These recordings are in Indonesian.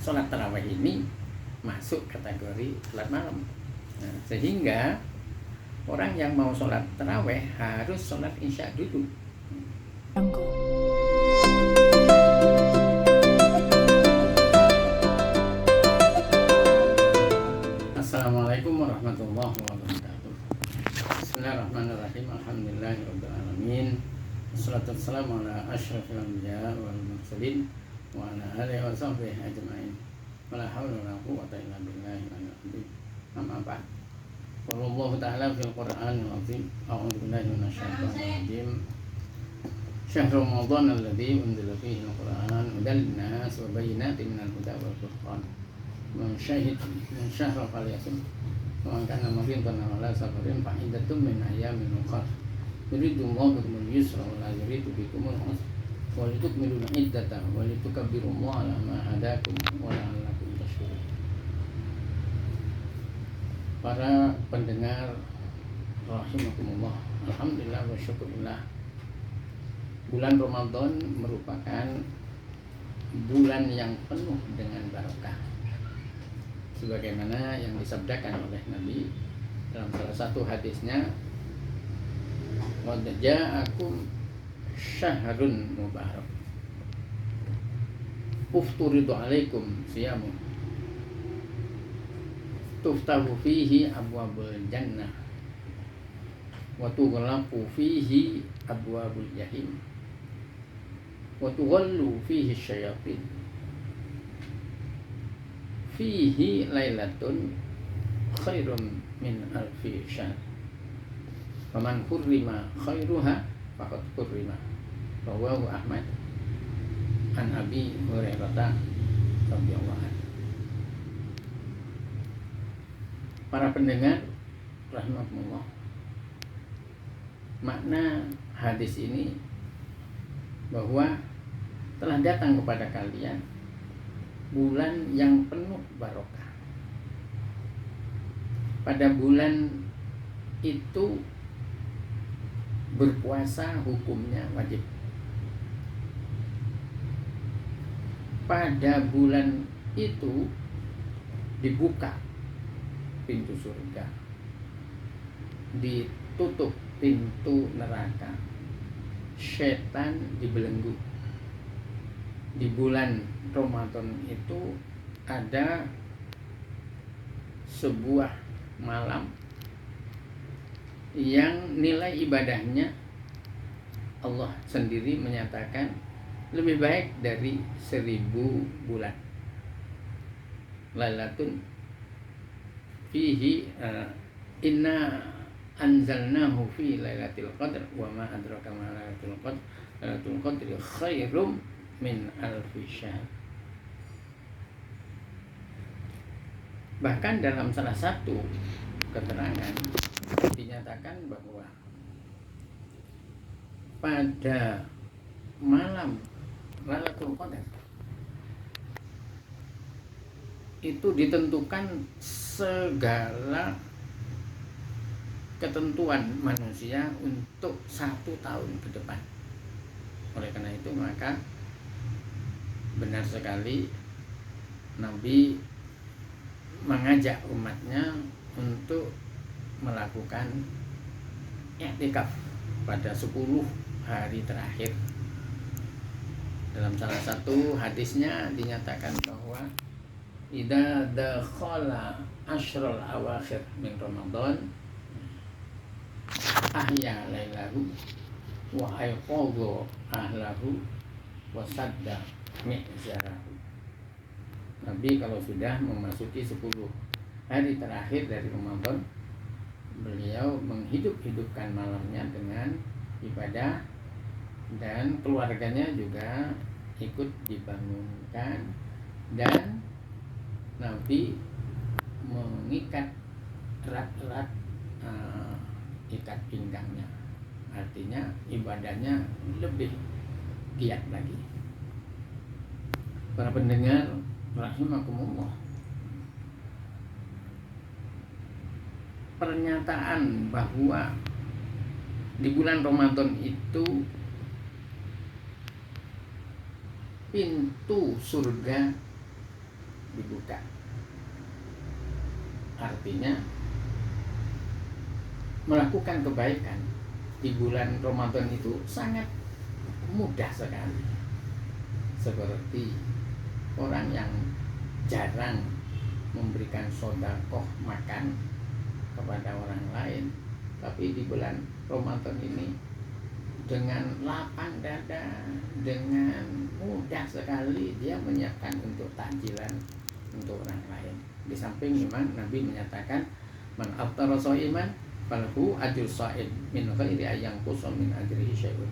sholat tarawih ini masuk kategori sholat malam. Nah, sehingga orang yang mau sholat tarawih harus sholat isya dulu. Assalamualaikum warahmatullahi wabarakatuh. Bismillahirrahmanirrahim. Alhamdulillahirabbil alamin. Wassalatu wassalamu ala asyrafil anbiya wal mursalin wa ala alihi wa sahbihi ajma'in. Wala haula wala quwwata illa billahi al-'aliyyil 'azim. Amma ba'd. Qala ta'ala fil Qur'anil 'azim. A'udzu billahi minasyaitonir rajim. Syahrul Ramadan alladzi unzila fihi al-Qur'an hudan lin-nas wa bayyinatin minal huda wal furqan. Man syahra falyasum. Wa man kana maridan aw ala safarin fa iddatun min ayyamin ukhra. Yuridullahu bikumul yusra wa la yuridu bikumul usra. Wa litukmilu iddata wa litukabbirullaha ala ma hadakum wa la'allakum tashkurun. Para pendengar rahimakumullah, alhamdulillah wa syukurillah. Bulan Ramadan merupakan bulan yang penuh dengan barokah, sebagaimana yang disabdakan oleh Nabi dalam salah satu hadisnya, qad ja'akum syahrun mubarak ufturidu alaikum siyamu tuftahu fihi abwabul jannah wa tughlaqu fihi abwabul jahim wa tughallu fihi syayatin fihi lailatun khairum min alfi syahr. Faman hurrima khairuha faqad hurrima. Rawahu Ahmad an Abi Hurairah radhiyallahu anhu. Para pendengar rahimakumullah, makna hadis ini bahwa telah datang kepada kalian bulan yang penuh barokah. Pada bulan itu berpuasa hukumnya wajib. Pada bulan itu dibuka pintu surga, ditutup pintu neraka, setan dibelenggu. Di bulan Ramadan itu ada sebuah malam yang nilai ibadahnya Allah sendiri menyatakan lebih baik dari 1000 bulan. Lailatun fihi inna anzalnahu fi lailatul qadr wa ma adraka ma lailatul qadr. Lailatul qadri khairum min alfi syahr. Bahkan dalam salah satu keterangan dinyatakan bahwa pada malam Lailatul Qadar itu ditentukan segala ketentuan manusia untuk 1 tahun ke depan. Oleh karena itu maka benar sekali Nabi mengajak umatnya untuk melakukan i'tikaf pada 10 hari terakhir. Dalam salah satu hadisnya dinyatakan bahwa idza dakhala asyrul awakhir min Ramadan ahya lailahu wa ayqadha ahlahu wa sadda mi'zarahu. Nabi kalau sudah memasuki 10 hari terakhir dari Ramadan, beliau menghidup-hidupkan malamnya dengan ibadah, dan keluarganya juga ikut dibangunkan, dan Nabi mengikat erat-erat ikat pinggangnya. Artinya ibadahnya lebih giat lagi. Para pendengar rahimakumullah, pernyataan bahwa di bulan Ramadan itu pintu surga dibuka. Artinya melakukan kebaikan di bulan Ramadan itu sangat mudah sekali. Seperti orang yang jarang memberikan sedekah makan kepada orang lain, tapi di bulan Ramadan ini dengan lapang dada, dengan mudah sekali dia menyiapkan untuk takjilan untuk orang lain. Di samping memang Nabi menyatakan man aftara shaiman falahu ajru shaim min ghairi ayang qusam min ajrihi syai'un.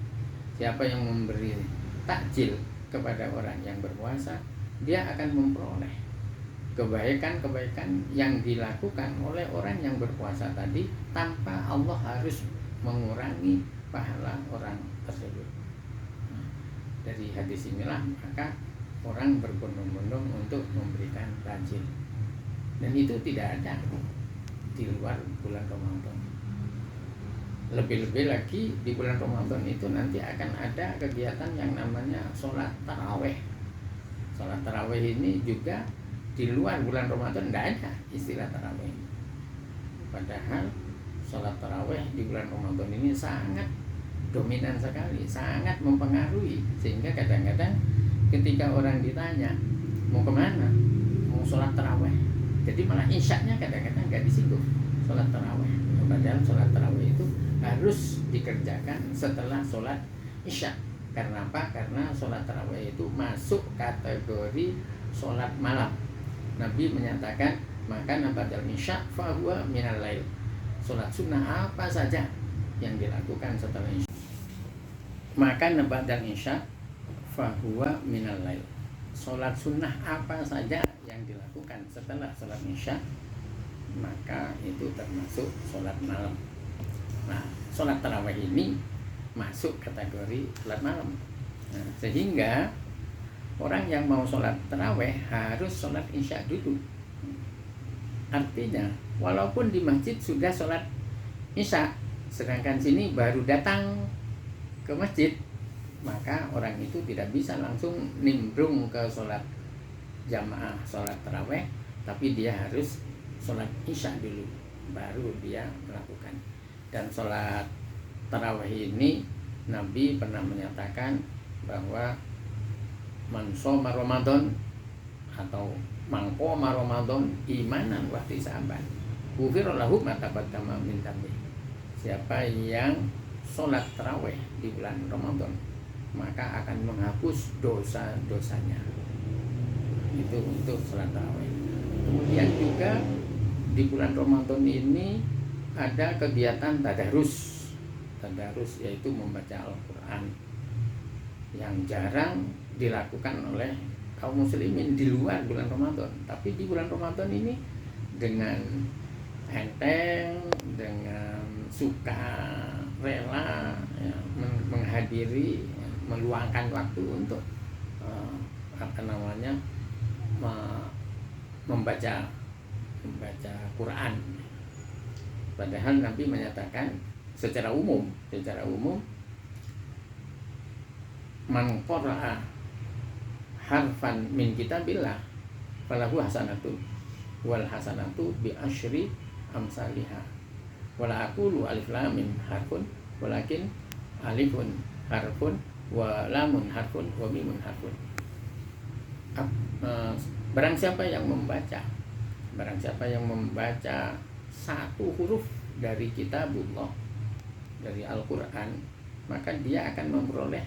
Siapa yang memberi takjil kepada orang yang berpuasa, dia akan memperoleh kebaikan-kebaikan yang dilakukan oleh orang yang berpuasa tadi tanpa Allah harus mengurangi pahala orang tersebut. Dari hadis inilah maka orang berbondong-bondong untuk memberikan takjil, dan itu tidak ada di luar bulan Ramadan. Lebih-lebih lagi di bulan Ramadan itu nanti akan ada kegiatan yang namanya sholat taraweh. Sholat taraweh ini juga di luar bulan Ramadan tidak ada istilah taraweh. Padahal sholat taraweh di bulan Ramadan ini sangat dominan sekali, sangat mempengaruhi, sehingga kadang-kadang ketika orang ditanya mau kemana, mau sholat taraweh, jadi malah isyaknya kadang-kadang nggak disinggung sholat taraweh. Padahal sholat taraweh itu harus dikerjakan setelah sholat isya. Karena apa? Karena sholat taraweh itu masuk kategori sholat malam. Nabi menyatakan maka nabadal isya fahuwa minal lail. Sholat sunnah apa saja yang dilakukan setelah isya, maka nabadal isya fahuwa minal lail. Sholat sunnah apa saja yang dilakukan setelah sholat isya, maka itu termasuk sholat malam. Nah, sholat tarawih ini masuk kategori sholat malam. Nah, sehingga orang yang mau sholat tarawih harus sholat isya dulu. Artinya walaupun di masjid sudah sholat isya, sedangkan sini baru datang ke masjid, maka orang itu tidak bisa langsung nimbrung ke sholat jamaah sholat tarawih, tapi dia harus sholat isya dulu baru dia melakukan. Dan sholat tarawih ini Nabi pernah menyatakan bahwa man shoma Ramadan atau man qoma Ramadan imanan wa ihtisaban ghufira lahu ma taqaddama min dhanbi. Siapa yang sholat tarawih di bulan Ramadan, maka akan menghapus dosa-dosanya. Itu untuk sholat tarawih. Kemudian juga di bulan Ramadan ini ada kegiatan tadarus. Tadarus yaitu membaca Al-Quran yang jarang dilakukan oleh kaum muslimin di luar bulan Ramadan. Tapi di bulan Ramadan ini dengan enteng, dengan suka rela ya, menghadiri, meluangkan waktu untuk membaca Quran. Padahal Nabi menyatakan secara umum man qara'a harfan min kitabillah falahu hasanatun wal hasanatu bi asyri amsalihha wala aqulu alif lam mim harfun walakin alifun harfun wa lamun harfun wa mimun harfun. Barang siapa yang membaca satu huruf dari kitabullah, dari Al-Quran, maka dia akan memperoleh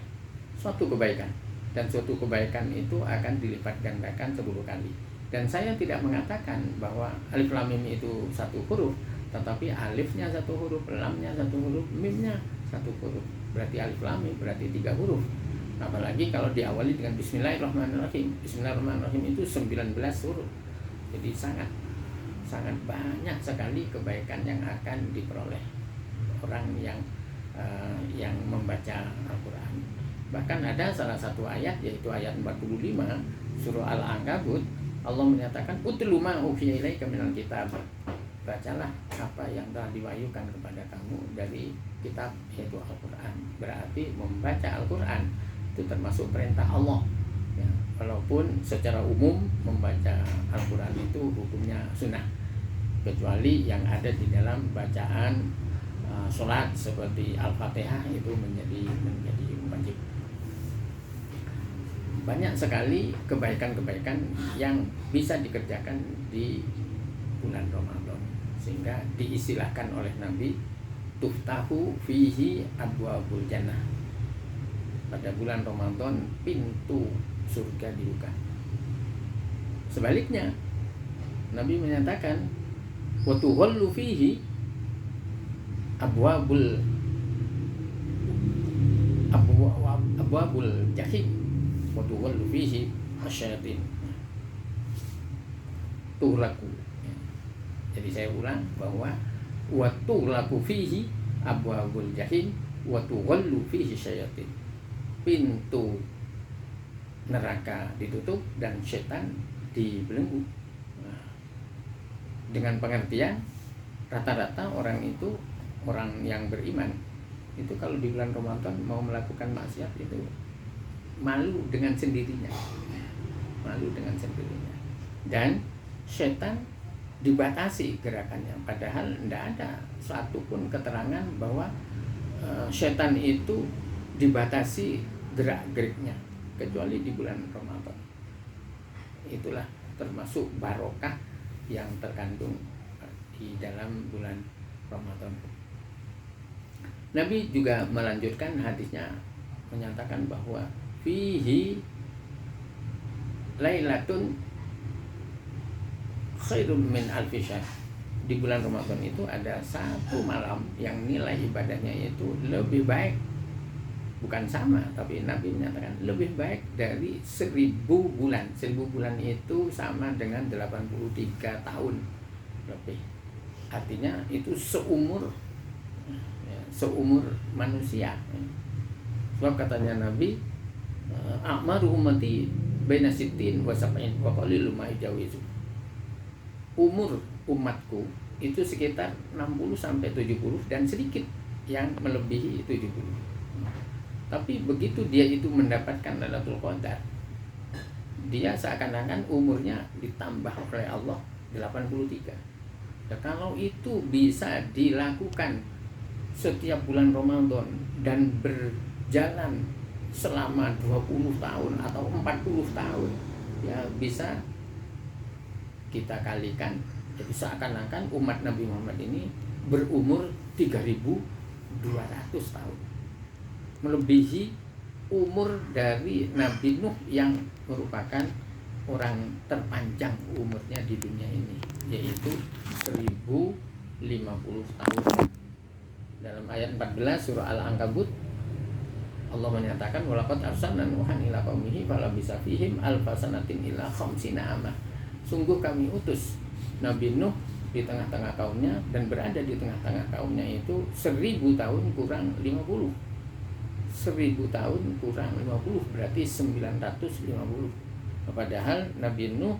suatu kebaikan, dan suatu kebaikan itu akan dilipat gandakan 10 kali. Dan saya tidak mengatakan bahwa alif lam mim itu satu huruf, tetapi alifnya satu huruf, lamnya satu huruf, mimnya satu huruf. Berarti alif lam mim berarti 3 huruf. Apalagi kalau diawali dengan Bismillahirrahmanirrahim. Bismillahirrahmanirrahim itu 19 huruf. Jadi sangat banyak sekali kebaikan yang akan diperoleh orang yang membaca Al-Quran. Bahkan ada salah satu ayat, yaitu ayat 45 surah Al-Ankabut, Allah menyatakan utlu ma uhiya ilaika minal kitab. Bacalah apa yang telah diwahyukan kepada kamu dari kitab, yaitu Al-Quran. Berarti membaca Al-Quran itu termasuk perintah Allah ya, walaupun secara umum membaca hukumnya sunnah, kecuali yang ada di dalam bacaan sholat seperti Al-Fatihah itu menjadi wajib. Banyak sekali kebaikan-kebaikan yang bisa dikerjakan di bulan Ramadan, sehingga diistilahkan oleh Nabi tuftahu fihi abwabul jannah. Pada bulan Ramadan pintu surga dibuka. Sebaliknya Nabi menyatakan wa tuhallu fihi abwabul jahim wa tuhallu fihi asyayatin tulaku. Jadi saya ulang bahwa wa tulaku fihi abwabul jahim wa tuhallu fihi syayatin. Pintu neraka ditutup dan setan dibelenggu. Dengan pengertian rata-rata orang itu, orang yang beriman itu kalau di bulan Ramadan mau melakukan maksiat itu malu dengan sendirinya, dan setan dibatasi gerakannya, padahal tidak ada satupun keterangan bahwa setan itu dibatasi gerak-geriknya kecuali di bulan Ramadan. Itulah termasuk barokah yang terkandung di dalam bulan Ramadan. Nabi juga melanjutkan hadisnya, menyatakan bahwa fihi lailatun khairun min alfi syahr. Di bulan Ramadan itu ada satu malam yang nilai ibadahnya itu lebih baik, bukan sama, tapi Nabi menyatakan lebih baik dari 1000 bulan. 1000 bulan itu sama dengan 83 tahun lebih. Artinya itu seumur manusia. Sebab katanya Nabi, a'maru ummati baina sittin wa sab'in wa qalilum ma yajawizu. Umur umatku itu sekitar 60 sampai 70 dan sedikit yang melebihi 70. Tapi begitu dia itu mendapatkan Lailatul Qadar, dia seakan-akan umurnya ditambah oleh Allah 83. Dan kalau itu bisa dilakukan setiap bulan Ramadan dan berjalan selama 20 tahun atau 40 tahun, ya bisa kita kalikan. Jadi seakan-akan umat Nabi Muhammad ini berumur 3200 tahun, melebihi umur dari Nabi Nuh yang merupakan orang terpanjang umurnya di dunia ini, yaitu 1050 tahun. Dalam ayat 14 surah Al-Ankabut, Allah menyatakan walaqad arsalna nuhan ila qaumihi falabisa fihim alfasanatin ila khamsina amah. Sungguh kami utus Nabi Nuh di tengah-tengah kaumnya, dan berada di tengah-tengah kaumnya itu 1000 tahun kurang 50. 1000 tahun kurang 50 berarti 950. Padahal Nabi Nuh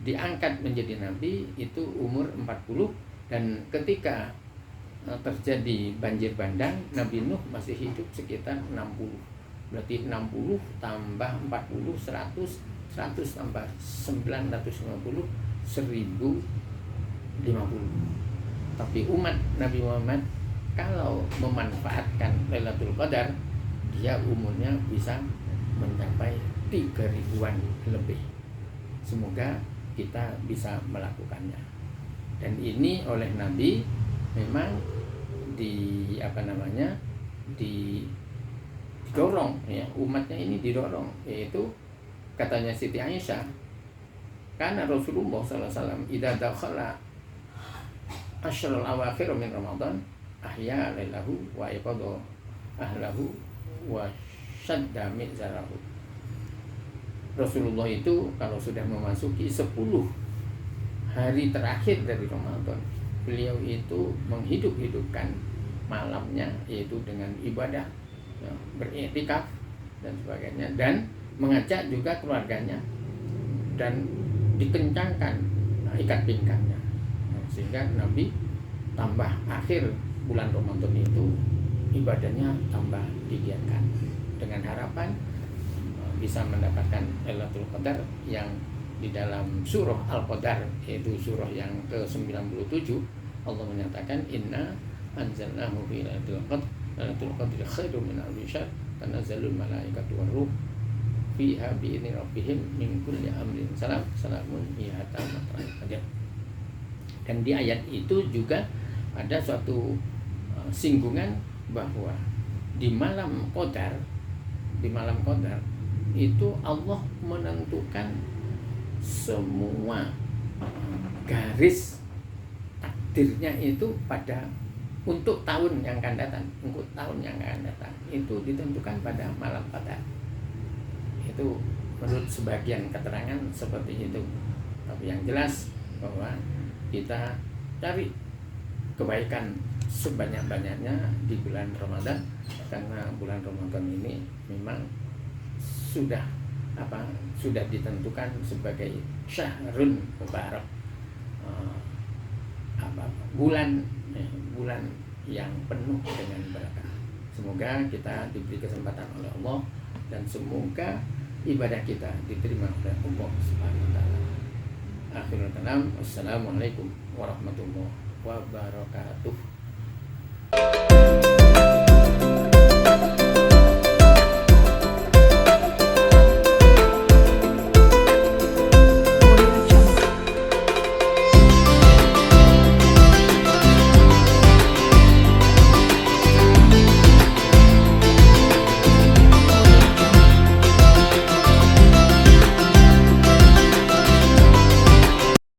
diangkat menjadi nabi itu umur 40, dan ketika terjadi banjir bandang, Nabi Nuh masih hidup sekitar 60. Berarti 60 tambah 40 100, 100 tambah 950, 1050. Tapi umat Nabi Muhammad kalau memanfaatkan Lailatul Qadar, dia umurnya bisa mencapai 3000-an lebih. Semoga kita bisa melakukannya. Dan ini oleh Nabi memang didorong, ya, umatnya ini didorong, yaitu katanya Siti Aisyah, karena Rasulullah SAW idza dakhala asyrul awakhir min Ramadan ahya lailahu wa iqadha ahlahu wa syadda mizarahu. Rasulullah itu kalau sudah memasuki 10 hari terakhir dari Ramadan, beliau itu menghidup-hidupkan malamnya, yaitu dengan ibadah, ya, beriktikaf dan sebagainya, dan mengajak juga keluarganya, dan dikencangkan ikat pinggangnya, sehingga Nabi tambah akhir bulan Ramadan itu ibadahnya tambah digiatkan dengan harapan bisa mendapatkan Lailatul Qadar yang di dalam surah Al-Qadar, yaitu surah yang ke-97, Allah menyatakan inna anzalnahu fi lailatul qadr, lailatul qadri khairum min alfi syahr, tanazzalul malaikatu waruh fiha bi'izni rabbihim min kulli amrin salam, salamun hiya hatta matla'il fajr. Dan di ayat itu juga ada suatu singgungan bahwa di malam Qadar, itu Allah menentukan semua garis takdirnya itu untuk tahun yang akan datang, itu ditentukan pada malam Qadar. Itu menurut sebagian keterangan seperti itu. Tapi yang jelas bahwa kita cari kebaikan sebanyak-banyaknya di bulan Ramadan, karena bulan Ramadan ini memang sudah ditentukan sebagai syahrun mubarak, bulan yang penuh dengan berkah. Semoga kita diberi kesempatan oleh Allah dan semoga ibadah kita diterima oleh Allah Subhanahu wa taala. Akhirul kalam, wassalamualaikum warahmatullahi wabarakatuh.